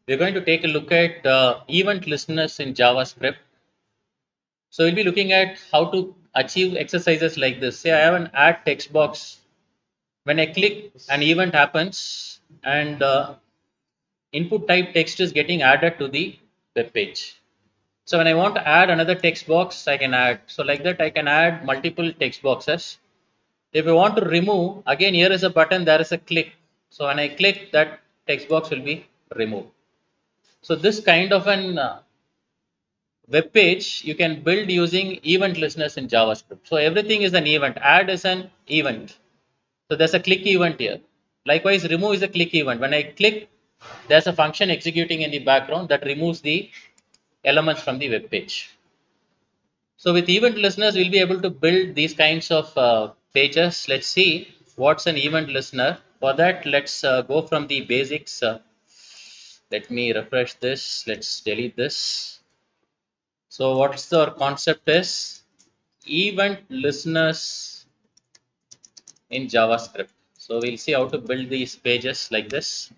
We're going to take a look at event listeners in JavaScript. So we'll be looking at how to achieve exercises like this. Say I have an add text box. When I click, an event happens, and input type text is getting added to the web page. So when I want to add another text box, I can add. So like that, I can add multiple text boxes. If I want to remove, again here is a button, there is a click. So when I click, that text box will be removed. So this kind of an web page you can build using event listeners in JavaScript. So everything is an event. Add is an event. So there's a click event here. Likewise, remove is a click event. When I click, there's a function executing in the background that removes the elements from the web page. So with event listeners, we'll be able to build these kinds of pages. Let's see what's an event listener. For that, let's go from the basics. Let me refresh this. Let's delete this. So what's our concept is event listeners in JavaScript. So we'll see how to build these pages like this.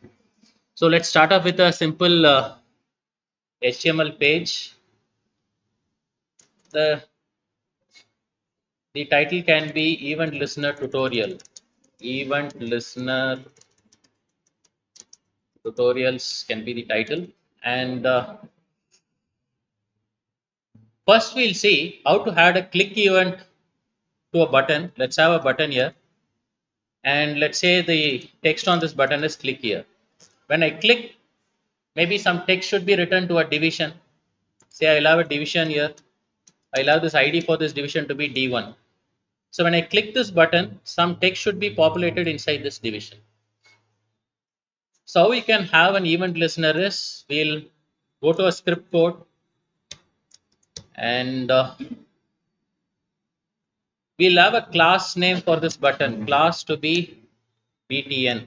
So let's start off with a simple HTML page. The the title can be event listener tutorial. Event listener tutorials can be the title. And first we'll see how to add a click event to a button. Let's have a button here. And let's say the text on this button is click here. When I click, maybe some text should be written to a division. Say I'll have a division here. I'll have this ID for this division to be D1. So when I click this button, some text should be populated inside this division. So how we can have an event listener is we'll go to a script code and we'll have a class name for this button, class to be btn.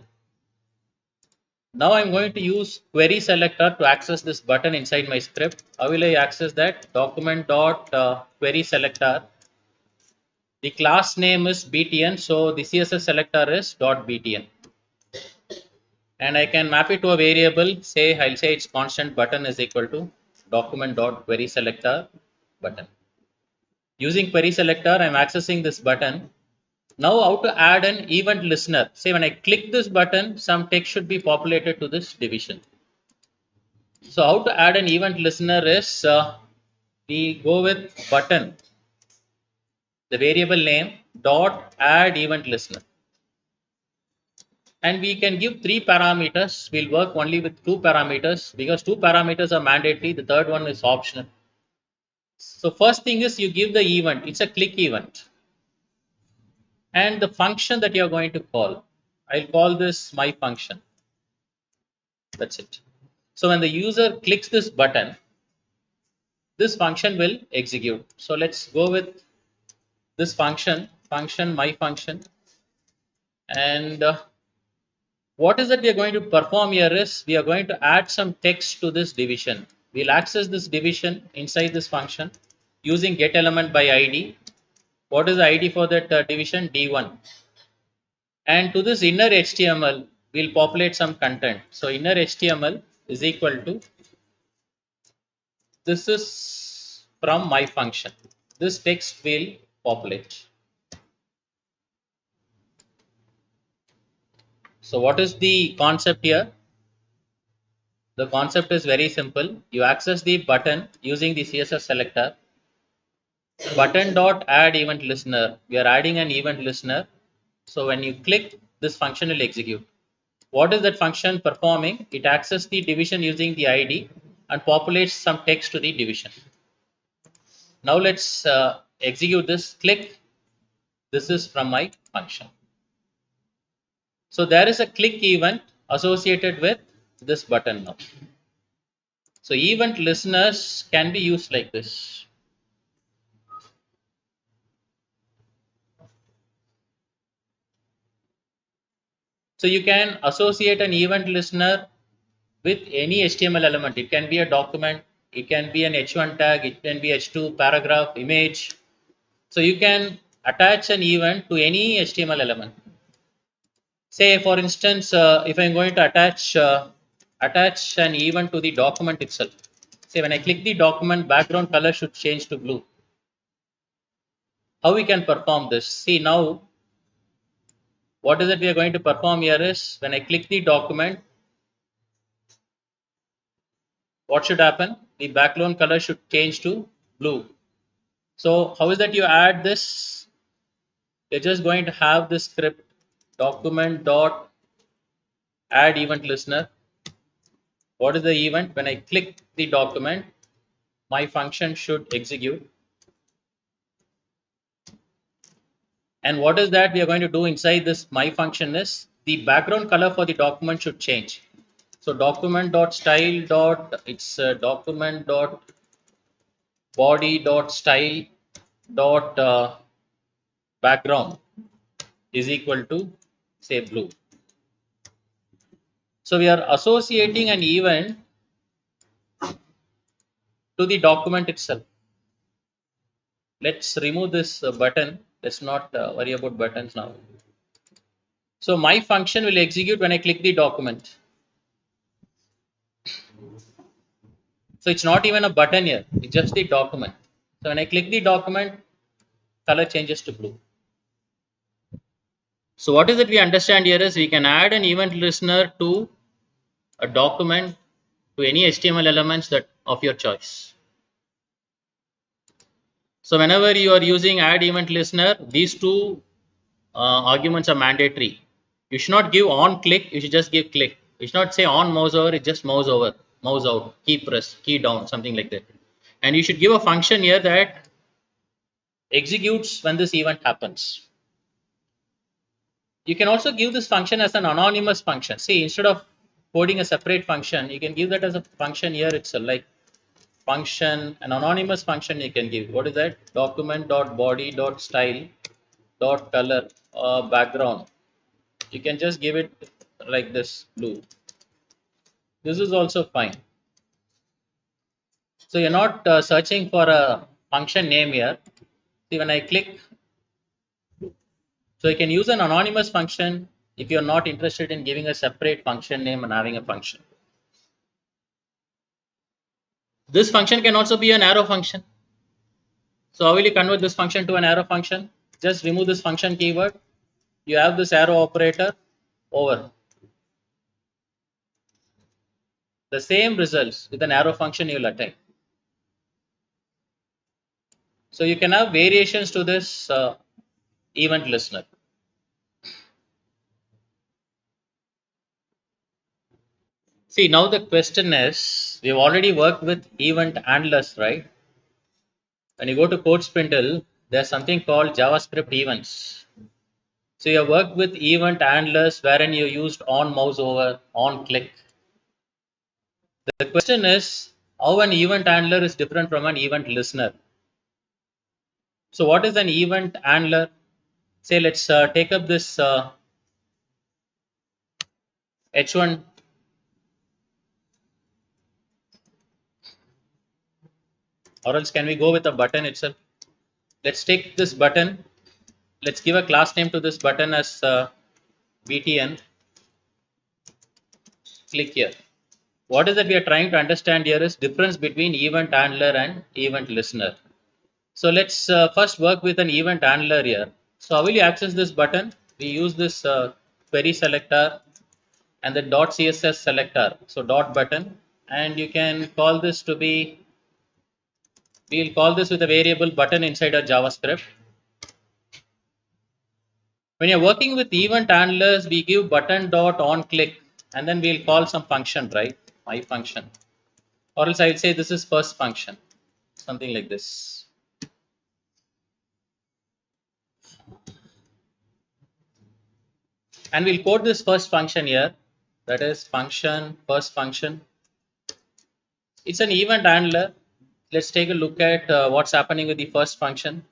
Now I'm going to use query selector to access this button inside my script. How will I access that? Document dot query selector. The class name is btn, so the CSS selector is dot btn. And I can map it to a variable. Say I'll say its constant button is equal to document dot query selector button. Using query selector, I'm accessing this button. Now how to add an event listener. Say when I click this button, some text should be populated to this division. So how to add an event listener is we go with button, the variable name dot add event listener. And we can give 3 parameters. We'll work only with 2 parameters because 2 parameters are mandatory. The third one is optional. So first thing is you give the event. It's a click event. And the function that you're going to call. I'll call this my function. That's it. So when the user clicks this button, this function will execute. So let's go with this function my function. And what is that we are going to perform here is we are going to add some text to this division. We'll access this division inside this function using getElement by ID. What is the ID for that division? D1. And to this inner HTML, we'll populate some content. So inner HTML is equal to, this is from my function. This text will populate. So what is the concept here? The concept is very simple. You access the button using the CSS selector. Button dot add event listener. We are adding an event listener. So when you click, this function will execute. What is that function performing? It accesses the division using the ID and populates some text to the division. Now let's execute this. Click. This is from my function. So there is a click event associated with this button now. So event listeners can be used like this. So you can associate an event listener with any HTML element. It can be a document, it can be an H1 tag, it can be H2, paragraph, image. So you can attach an event to any HTML element. Say for instance, if I'm going to attach attach an event to the document itself. Say when I click the document, background color should change to blue. How we can perform this? See now, what is it we are going to perform here is when I click the document, what should happen? The background color should change to blue. So how is that you add this? You're just going to have this script document dot add event listener. What is the event? When I click the document, my function should execute. And what is that we are going to do inside this my function is the background color for the document should change. So document dot style dot it's document dot body dot style dot background is equal to say blue. So we are associating an event to the document itself. Let's remove this button. Let's not worry about buttons now. So my function will execute when I click the document. So it's not even a button here, it's just the document. So when I click the document, color changes to blue. So what is it we understand here is we can add an event listener to a document to any HTML elements that of your choice. So whenever you are using add event listener, these two arguments are mandatory. You should not give on click, you should just give click. You should not say on mouse over, it's just mouse over, mouse out, key press, key down, something like that. And you should give a function here that executes when this event happens. You can also give this function as an anonymous function. See, instead of coding a separate function, you can give that as a function here itself, like function, an anonymous function you can give. What is that? Document dot body dot style dot color background. You can just give it like this blue. This is also fine. So you're not searching for a function name here. See, when I click, so you can use an anonymous function if you're not interested in giving a separate function name and having a function. This function can also be an arrow function. So how will you convert this function to an arrow function? Just remove this function keyword. You have this arrow operator over. The same results with an arrow function you will attain. So you can have variations to this event listener. See, now the question is, we've already worked with event handlers, right? When you go to code spindle, there's something called JavaScript events. So you have worked with event handlers wherein you used on mouse over, on click. The question is how an event handler is different from an event listener. So what is an event handler? Say let's take up this H1. Or else can we go with a button itself? Let's take this button. Let's give a class name to this button as btn. Click here. What is that we are trying to understand here is difference between event handler and event listener. So let's first work with an event handler here. So how will you access this button? We use this query selector and the .css selector. So dot button, and you can call this to be, we'll call this with a variable button inside our JavaScript. When you're working with event handlers, we give button dot on click and then we'll call some function, right? My function. Or else I'll say this is first function, something like this. And we'll code this first function here. That is function, first function. It's an event handler. Let's take a look at what's happening with the first function.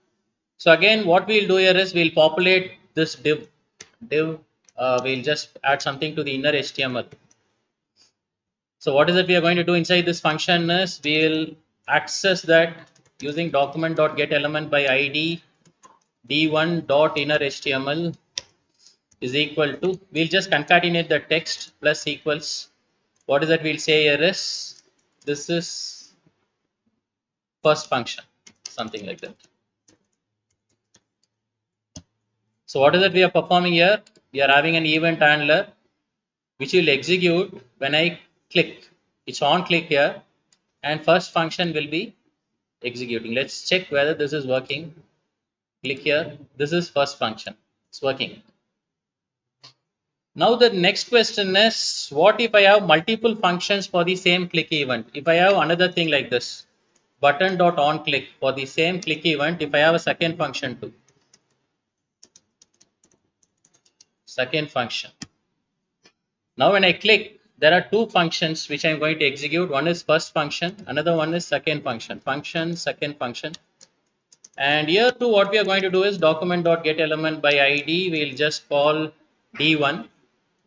So again, what we'll do here is we'll populate this div. We'll just add something to the inner HTML. So what is it we are going to do inside this function is we'll access that using document.getElement by id d1.innerHTML is equal to, we'll just concatenate the text plus equals what is that we'll say here is this is first function, something like that. So what is that we are performing here? We are having an event handler which will execute when I click. It's on click here, and first function will be executing. Let's check whether this is working. Click here. This is first function. It's working. Now the next question is, what if I have multiple functions for the same click event? If I have another thing like this, button dot on click for the same click event, if I have a second function too, second function. Now when I click, there are two functions which I'm going to execute. One is first function, another one is second function. Function, second function. And here too, what we are going to do is document.getElement by ID. We'll just call D1.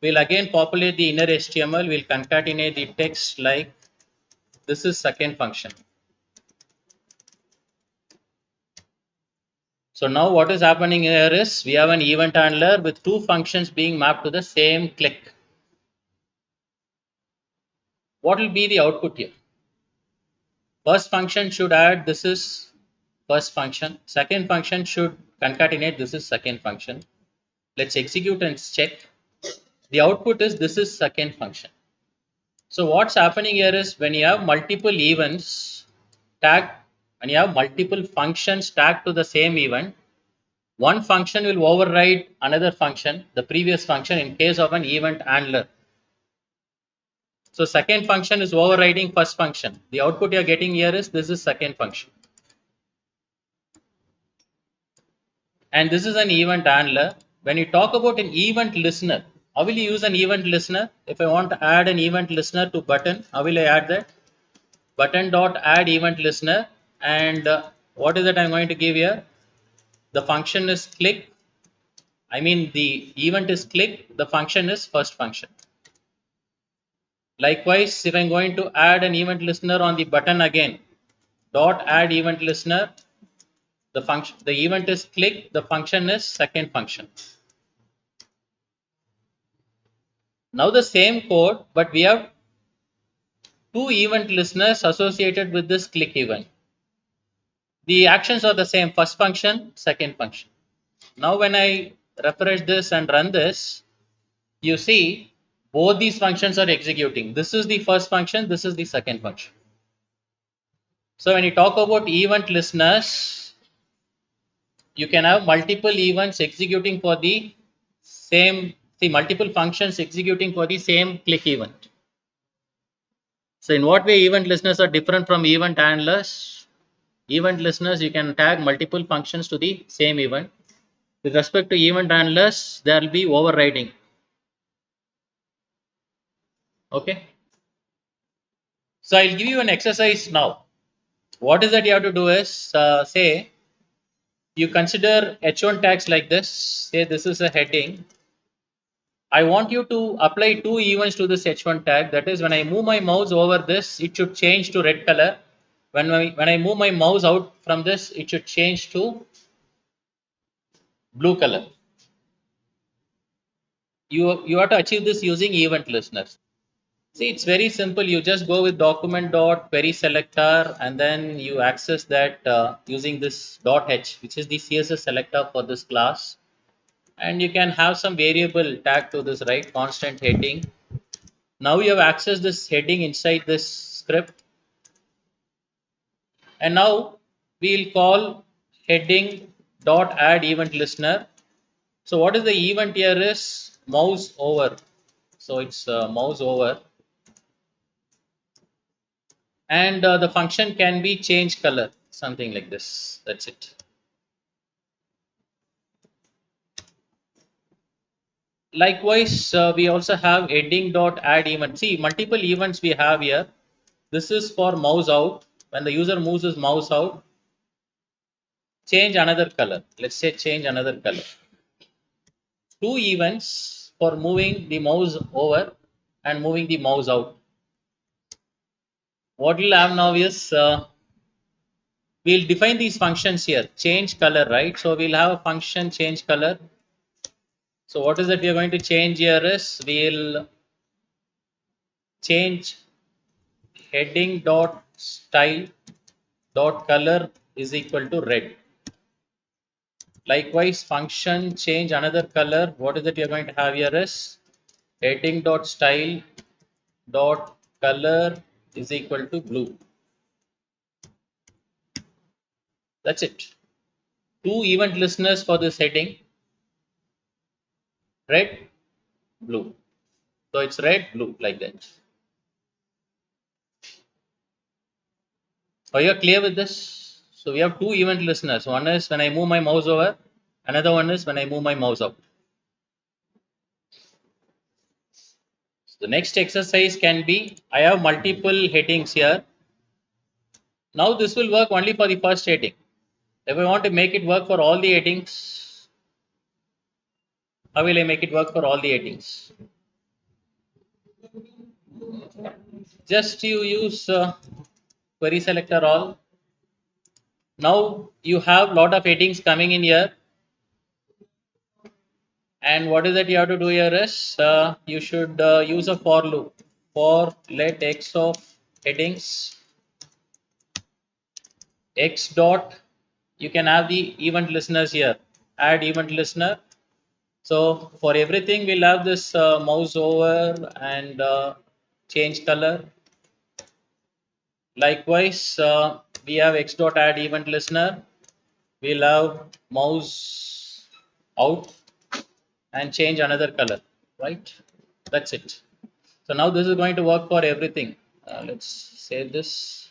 We'll again populate the inner HTML. We'll concatenate the text like this is second function. So now what is happening here is we have an event handler with two functions being mapped to the same click. What will be the output here? First function should add this is first function. Second function should concatenate this is second function. Let's execute and check. The output is this is second function. So what's happening here is when you have multiple events tagged, when you have multiple functions tagged to the same event, one function will override another function, the previous function in case of an event handler. So second function is overriding first function. The output you are getting here is this is second function. And this is an event handler. When you talk about an event listener, how will you use an event listener? If I want to add an event listener to button, how will I add that? Button dot add event listener, and what is that I'm going to give here? The function is click. I mean the event is click. The function is first function. Likewise, if I'm going to add an event listener on the button again, dot add event listener, the event is click, the function is second function. Now the same code, but we have two event listeners associated with this click event. The actions are the same, first function, second function. Now when I refresh this and run this, you see both these functions are executing. This is the first function, this is the second function. So when you talk about event listeners, you can have multiple events executing for the same, multiple functions executing for the same click event. So in what way event listeners are different from event handlers? Event listeners, you can tag multiple functions to the same event. With respect to event handlers, there will be overriding. Okay. So I'll give you an exercise now. What is that you have to do is, say, you consider h1 tags like this. Say this is a heading. I want you to apply two events to this h1 tag. That is, when I move my mouse over this, it should change to red color. When I move my mouse out from this, it should change to blue color. You have to achieve this using event listeners. See, it's very simple. You just go with document dot query selector, and then you access that using this dot h, which is the CSS selector for this class. And you can have some variable tag to this, right? Constant heading. Now you have accessed this heading inside this script, and now we'll call heading dot add event listener. So what is the event here is mouse over. So it's mouse over, and the function can be change color, something like this. That's it. Likewise, we also have heading dot add event. See, multiple events we have here. This is for mouse out. When the user moves his mouse out, change another color. Let's say change another color. Two events for moving the mouse over and moving the mouse out. What we'll have now is we'll define these functions here. Change color, right? So we'll have a function change color. So what is that we are going to change here is we'll change heading dot style dot color is equal to red. Likewise, function change another color. What is it you're going to have here is heading dot style dot color is equal to blue. That's it. Two event listeners for this heading, red, blue. So it's red, blue like that. Are you clear with this? So we have two event listeners. One is when I move my mouse over, another one is when I move my mouse out. So the next exercise can be, I have multiple headings here. Now this will work only for the first heading. If I want to make it work for all the headings, how will I make it work for all the headings? Just you use query selector all. Now you have lot of headings coming in here, and what is that you have to do here is you should use a for loop. For let x of headings x dot, you can have the event listeners here, add event listener. So for everything we'll have this mouse over and change color. Likewise, we have x dot add event listener. We'll have mouse out and change another color, right? That's it. So now this is going to work for everything. Let's save this.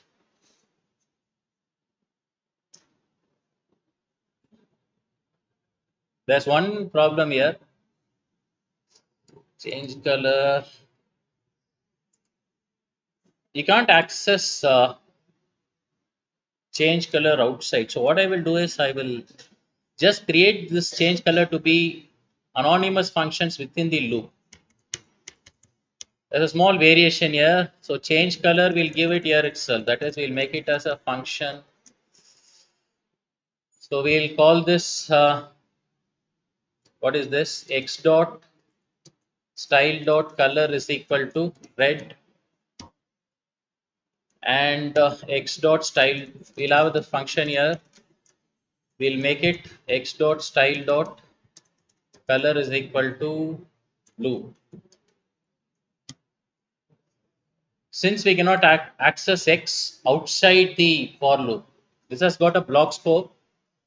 There's one problem here. Change color. You can't access change color outside. So what I will do is I will just create this change color to be anonymous functions within the loop. There's a small variation here. So change color, we'll give it here itself. That is, we'll make it as a function. So we'll call this, what is this? X dot style dot color is equal to red. And x dot style, we'll have the function here. We'll make it x dot style dot color is equal to blue. Since we cannot access x outside the for loop, this has got a block scope.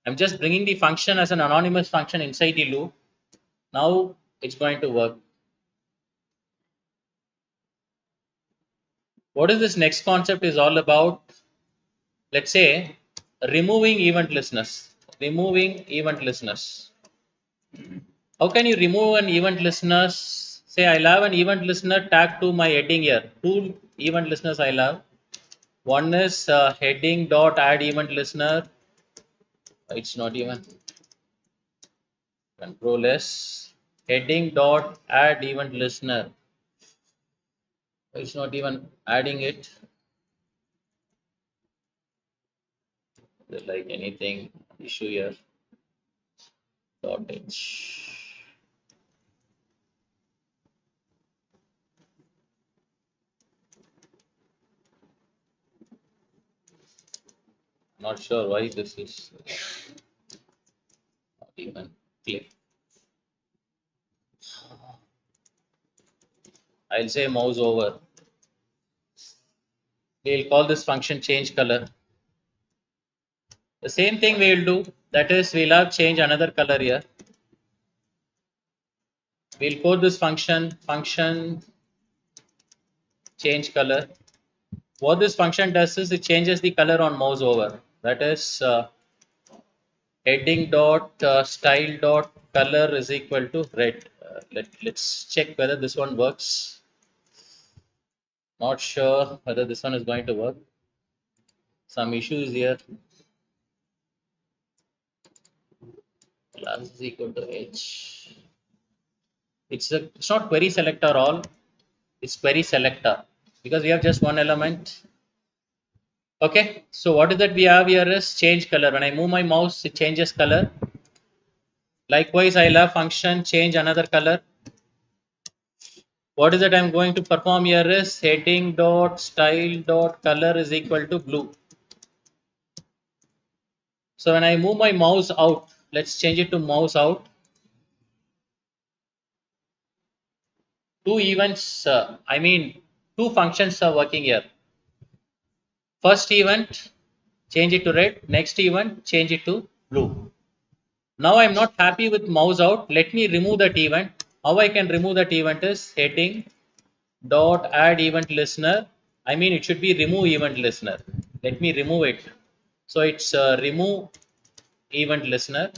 I'm just bringing the function as an anonymous function inside the loop. Now it's going to work. What is this next concept is all about? Let's say removing event listeners. Removing event listeners. How can you remove an event listener? Say I'll have an event listener tag to my heading here. Two event listeners I'll have. One is heading dot add event listener. It's not even. Control S. Heading dot add event listener. It's not even adding it. Like anything issue here. Dot H. Not sure why this is not even click. I'll say mouse over. We'll call this function change color. The same thing we'll do, that is we'll have change another color here. We'll code this function change color. What this function does is it changes the color on mouse over. That is heading dot style dot color is equal to red. Let's check whether this one works. Not sure whether this one is going to work. Some issues here. Class is equal to H. It's not query selector all. It's query selector because we have just one element. Okay, so what is that we have here is change color. When I move my mouse, it changes color. Likewise, I'll have function change another color. What is that I'm going to perform here is heading dot style dot color is equal to blue. So when I move my mouse out, let's change it to mouse out. Two events, two functions are working here. First event, change it to red. Next event, change it to blue. Now I'm not happy with mouse out. Let me remove that event. How I can remove that event is heading dot add event listener. It should be remove event listener. Let me remove it. So it's remove event listener,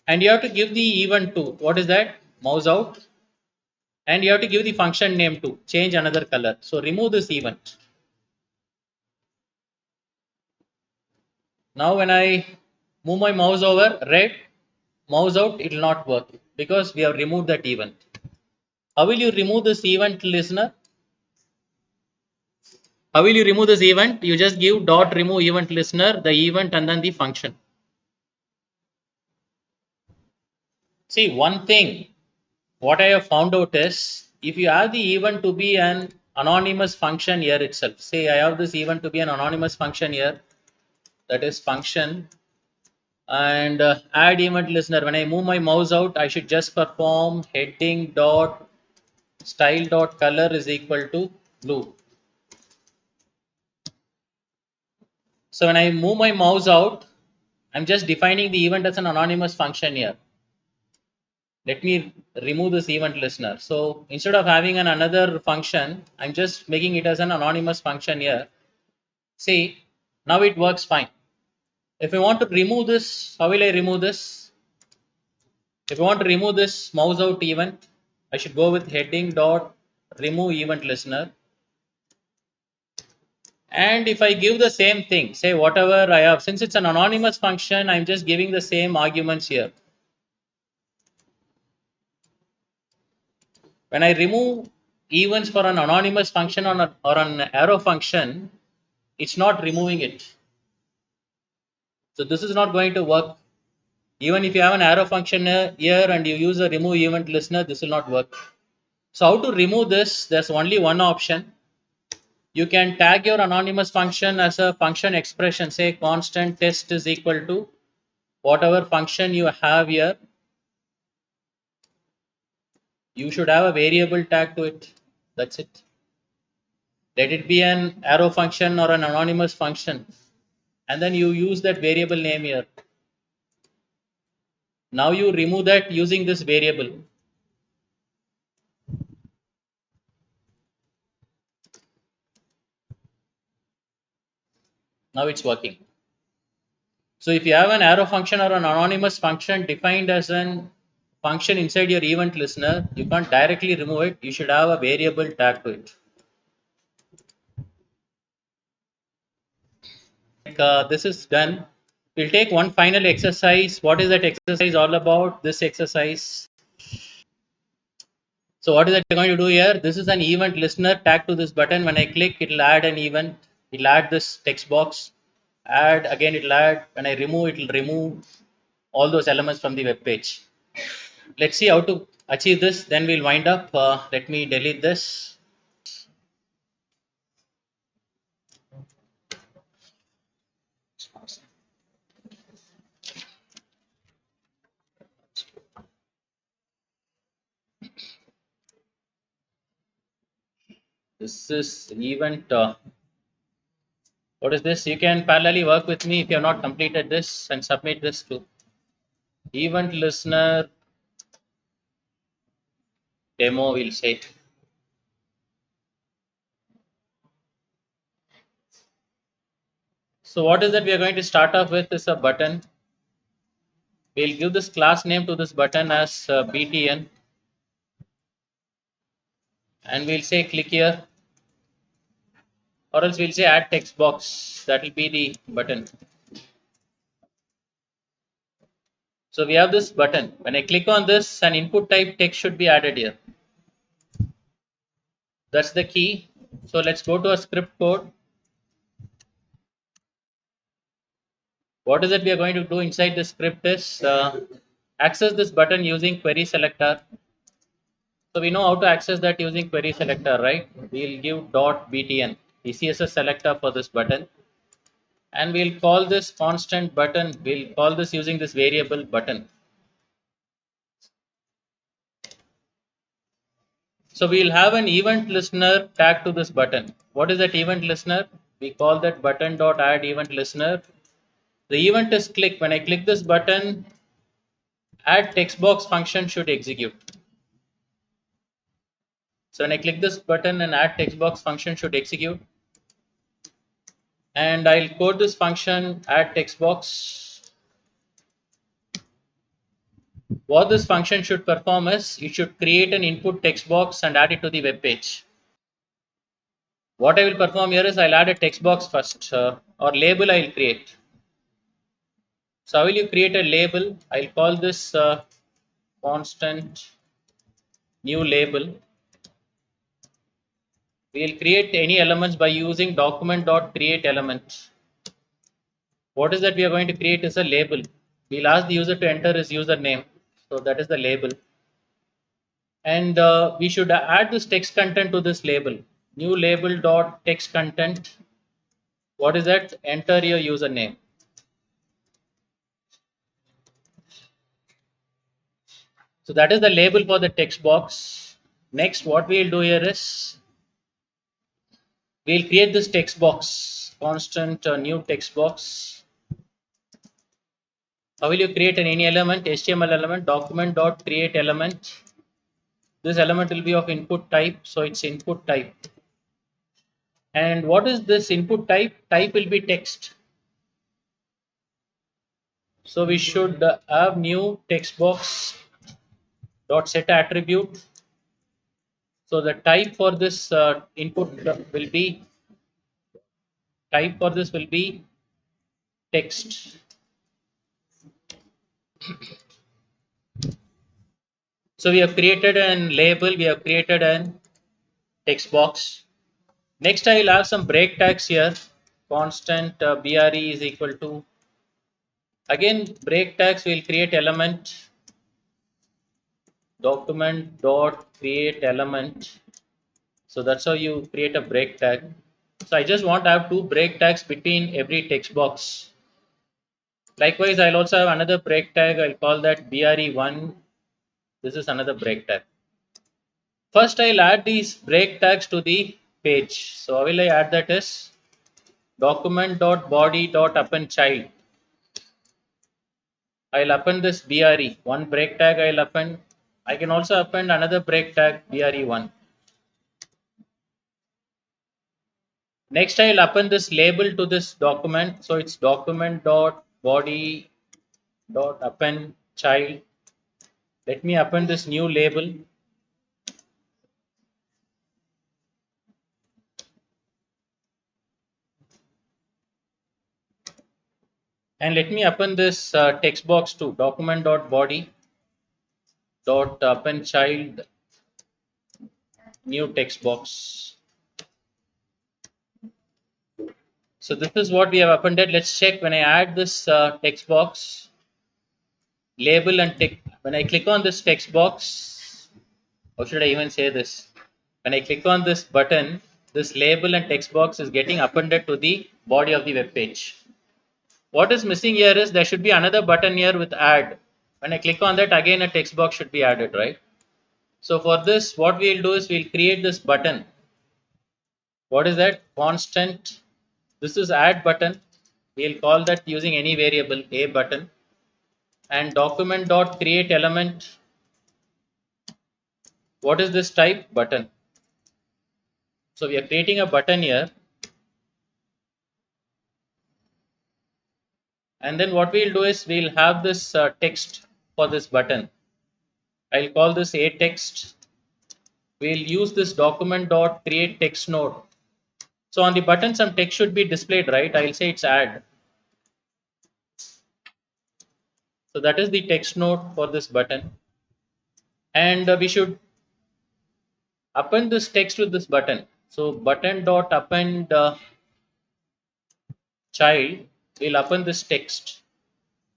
and you have to give the event to what is that mouse out, and you have to give the function name to change another color. So remove this event. Now when I move my mouse over red, mouse out, it will not work because we have removed that event. How will you remove this event listener? How will you remove this event? You just give dot remove event listener, the event and then the function. See, one thing what I have found out is if you have the event to be an anonymous function here itself, say I have this event to be an anonymous function here, that is function, and add event listener. When I move my mouse out, I should just perform heading dot style dot color is equal to blue. So when I move my mouse out, I'm just defining the event as an anonymous function here. Let me remove this event listener. So instead of having another function, I'm just making it as an anonymous function here. See, now it works fine. If I want to remove this, how will I remove this? If I want to remove this mouse out event, I should go with heading dot remove event listener. And if I give the same thing, say whatever I have, since it's an anonymous function, I'm just giving the same arguments here. When I remove events for an anonymous function or an arrow function, it's not removing it. So this is not going to work. Even if you have an arrow function here and you use a remove event listener, this will not work. So how to remove this? There's only one option. You can tag your anonymous function as a function expression. Say constant test is equal to whatever function you have here. You should have a variable tag to it. That's it. Let it be an arrow function or an anonymous function. And then you use that variable name here. Now you remove that using this variable. Now it's working. So if you have an arrow function or an anonymous function defined as an function inside your event listener, you can't directly remove it. You should have a variable tag to it. This is done. We'll take one final exercise. What is that exercise all about? This exercise. So what is that we're going to do here? This is an event listener tagged to this button. When I click, it will add an event. It will add this text box. Add again. It will add. When I remove, it will remove all those elements from the web page. Let's see how to achieve this. Then we'll wind up. Let me delete this. This is event. What is this? You can parallelly work with me if you have not completed this and submit this to event listener demo. We'll say. So what is that we are going to start off with is a button. We'll give this class name to this button as btn, and we'll say click here, or else we'll say add text box. That will be the button. So we have this button. When I click on this, an input type text should be added here. That's the key. So let's go to a script code. What is it we are going to do inside the script is access this button using query selector. So we know how to access that using query selector, right? We'll give dot btn, the CSS selector for this button, and we'll call this constant button. We'll call this using this variable button. So we'll have an event listener tag to this button. What is that event listener? We call that button dot add event listener. The event is click. When I click this button, add text box function should execute. So when I click this button and add text box function should execute. And I'll code this function add text box. What this function should perform is it should create an input text box and add it to the web page. What I will perform here is I'll add a text box first or label I'll create. So how will you create a label? I'll call this constant new label. We'll create any elements by using document.createElement. What is that we are going to create is a label. We'll ask the user to enter his username. So that is the label. And we should add this text content to this label. New label dot text content. What is that? Enter your username. So that is the label for the text box. Next, what we'll do here is we'll create this text box, constant new text box. How will you create any element? HTML element, document dot create element. This element will be of input type, so it's input type. And what is this input type? Type will be text. So we should have new text box dot set attribute. So the type for this input will be text. So we have created a label, we have created a text box. Next, I will have some break tags here. Constant BRE is equal to, again, break tags will create element document dot create element. So that's how you create a break tag. So I just want to have two break tags between every text box. Likewise, I'll also have another break tag. I'll call that BRE1. This is another break tag. First, I'll add these break tags to the page. So how will I add that is document.body.append child. I'll append this BRE. One break tag I'll append. I can also append another break tag BRE1. Next, I'll append this label to this document. So it's document.body.append child. Let me append this new label. And let me append this text box to document.body.append child new text box. So this is what we have appended. Let's check when I add this text box label and text. When I click on this text box, how should I even say this? When I click on this button, this label and text box is getting appended to the body of the web page. What is missing here is there should be another button here with add. When I click on that, again a text box should be added, right? So for this, what we'll do is we'll create this button. What is that? Constant. This is add button. We'll call that using any variable a button. And document dot create element. What is this type? Button. So we are creating a button here. And then what we'll do is we'll have this text for this button. I'll call this a text. We'll use this document dot create text node. So on the button, some text should be displayed, right? I'll say it's add. So that is the text node for this button. And we should append this text with this button. So button dot append child will append this text.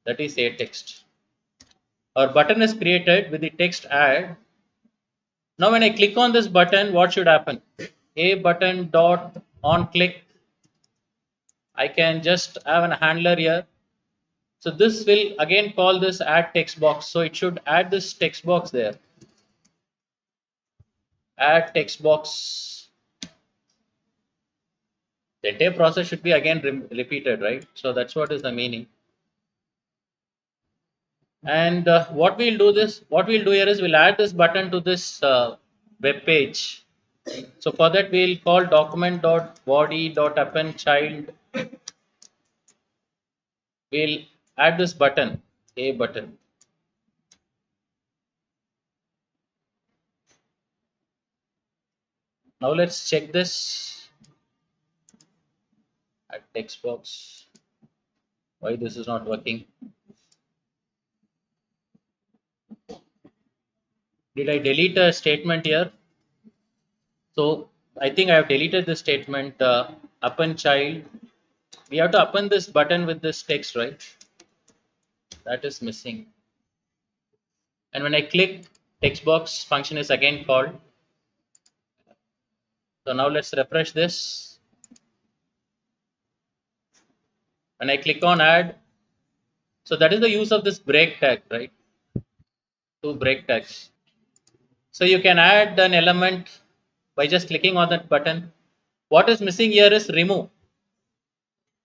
That is a text. Our button is created with the text add. Now when I click on this button, what should happen? A button dot on click. I can just have a handler here. So this will again call this add text box. So it should add this text box there. Add text box. The entire process should be again repeated, right? So that's what is the meaning. And what we'll do here is we'll add this button to this web page. So for that we'll call document.body.append child. We'll add this button, a button. Now let's check this at text box. Why this is not working? Did I delete a statement here? So I think I have deleted the statement append child. We have to append this button with this text, right? That is missing. And when I click, text box function is again called. So now let's refresh this. When I click on add, so that is the use of this break tag, right? Two break tags. So you can add an element by just clicking on that button. What is missing here is remove.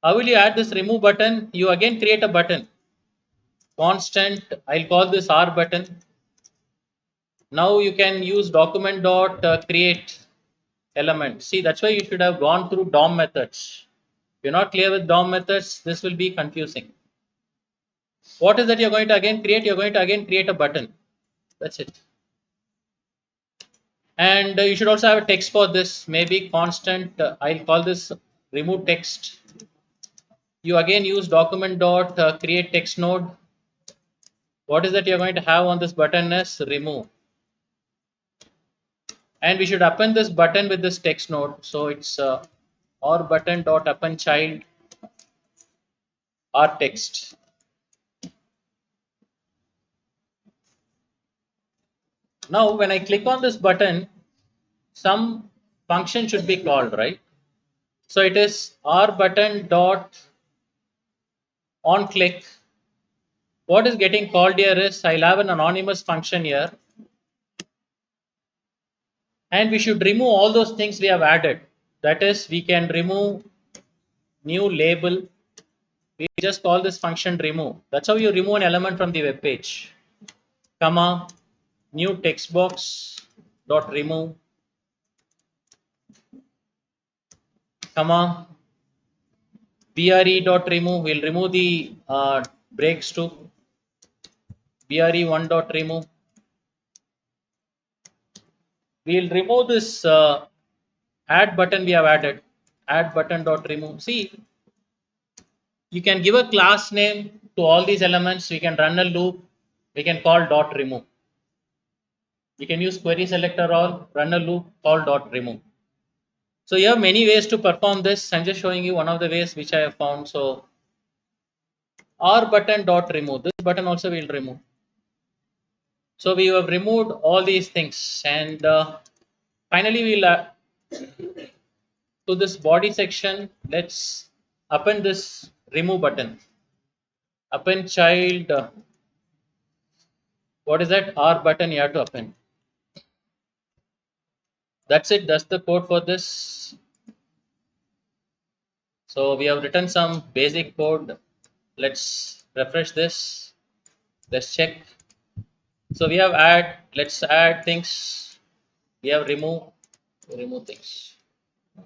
How will you add this remove button? You again create a button. Constant, I'll call this R button. Now you can use document dot create element. See, that's why you should have gone through DOM methods. If you're not clear with DOM methods, this will be confusing. What is that you're going to again create? You're going to again create a button. That's it. And you should also have a text for this, maybe constant. I'll call this remove text. You again use document dot create text node. What is that you're going to have on this button is remove. And we should append this button with this text node. So it's or button dot append child or text. Now when I click on this button, some function should be called, right? So it is r button dot on click. What is getting called here is I'll have an anonymous function here, and we should remove all those things we have added. That is, we can remove new label. We just call this function remove. That's how you remove an element from the web page. Comma new text box dot remove, comma bre dot remove. We'll remove the breaks too. bre1 dot remove. We'll remove this add button we have added. Add button dot remove. See, you can give a class name to all these elements. We can run a loop. We can call dot remove. We can use query selector all, run a loop, call dot remove. So you have many ways to perform this. I'm just showing you one of the ways which I have found. So r button dot remove. This button also will remove. So we have removed all these things, and finally we'll to this body section. Let's append this remove button. Append child. What is that? R button you have to append. That's it. That's the code for this. So we have written some basic code. Let's refresh this. Let's check. So we have add. Let's add things. We have remove things.